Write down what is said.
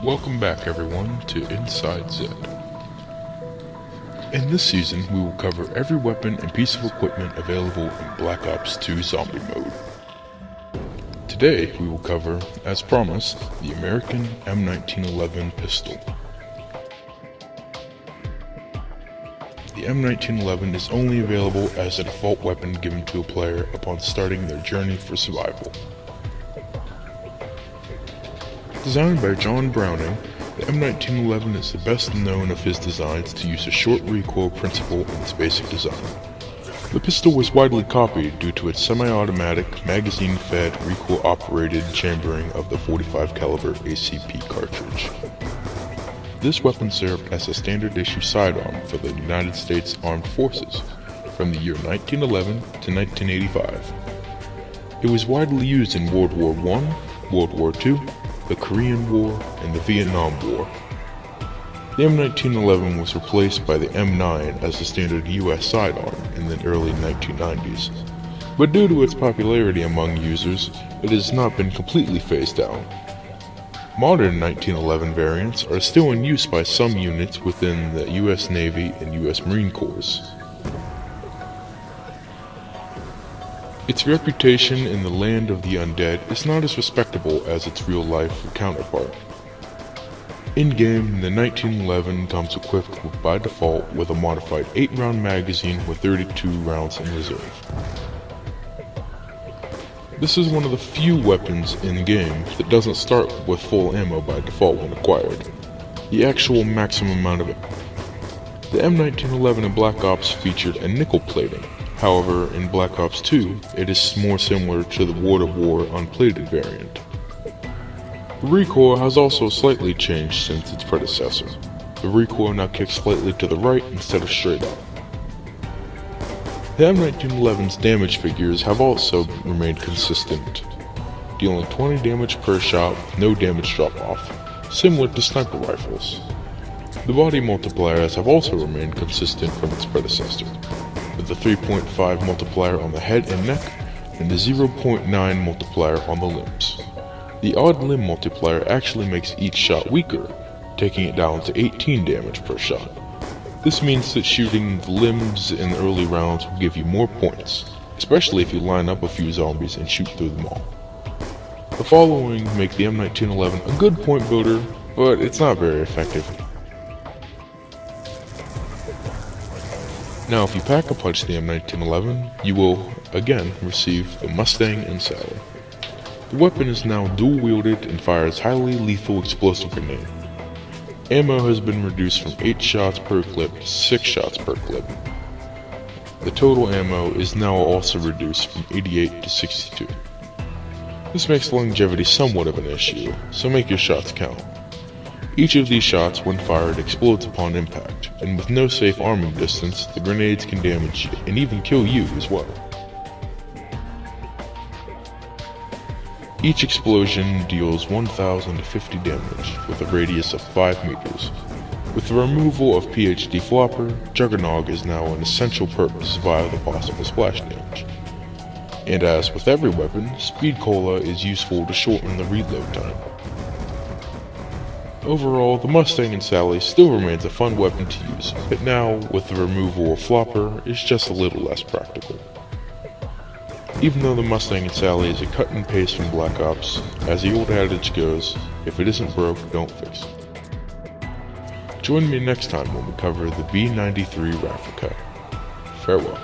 Welcome back everyone to Inside Z. In this season we will cover every weapon and piece of equipment available in Black Ops 2 Zombie Mode. Today we will cover, as promised, the American M1911 pistol. The M1911 is only available as a default weapon given to a player upon starting their journey for survival. Designed by John Browning, the M1911 is the best known of his designs to use a short recoil principle in its basic design. The pistol was widely copied due to its semi-automatic, magazine-fed, recoil-operated chambering of the .45 caliber ACP cartridge. This weapon served as a standard-issue sidearm for the United States Armed Forces from the year 1911 to 1985. It was widely used in World War I, World War II, the Korean War, and the Vietnam War. The M1911 was replaced by the M9 as the standard US sidearm in the early 1990s, but due to its popularity among users, it has not been completely phased out. Modern 1911 variants are still in use by some units within the US Navy and US Marine Corps. Its reputation in the land of the undead is not as respectable as its real-life counterpart. In-game, the 1911 comes equipped by default with a modified 8-round magazine with 32 rounds in reserve. This is one of the few weapons in-game that doesn't start with full ammo by default when acquired, the actual maximum amount of it. The M1911 in Black Ops featured a nickel plating. However, in Black Ops 2, it is more similar to the World of War unplated variant. The recoil has also slightly changed since its predecessor. The recoil now kicks slightly to the right instead of straight up. The M1911's damage figures have also remained consistent, dealing 20 damage per shot with no damage drop-off, similar to sniper rifles. The body multipliers have also remained consistent from its predecessor, with a 3.5 multiplier on the head and neck, and a 0.9 multiplier on the limbs. The odd limb multiplier actually makes each shot weaker, taking it down to 18 damage per shot. This means that shooting the limbs in the early rounds will give you more points, especially if you line up a few zombies and shoot through them all. The following make the M1911 a good point builder, but it's not very effective. Now if you pack a punch the M1911, you will, again, receive the Mustang and Sally. The weapon is now dual-wielded and fires highly lethal explosive grenade. Ammo has been reduced from 8 shots per clip to 6 shots per clip. The total ammo is now also reduced from 88 to 62. This makes longevity somewhat of an issue, so make your shots count. Each of these shots, when fired, explodes upon impact, and with no safe arming distance, the grenades can damage and even kill you as well. Each explosion deals 1,050 damage with a radius of 5 meters. With the removal of PhD Flopper, Juggernog is now an essential purpose via the possible splash damage. And as with every weapon, Speed Cola is useful to shorten the reload time. Overall, the Mustang and Sally still remains a fun weapon to use, but now, with the removal of Flopper, it's just a little less practical. Even though the Mustang and Sally is a cut and paste from Black Ops, as the old adage goes, if it isn't broke, don't fix it. Join me next time when we cover the B93 Raffica. Farewell.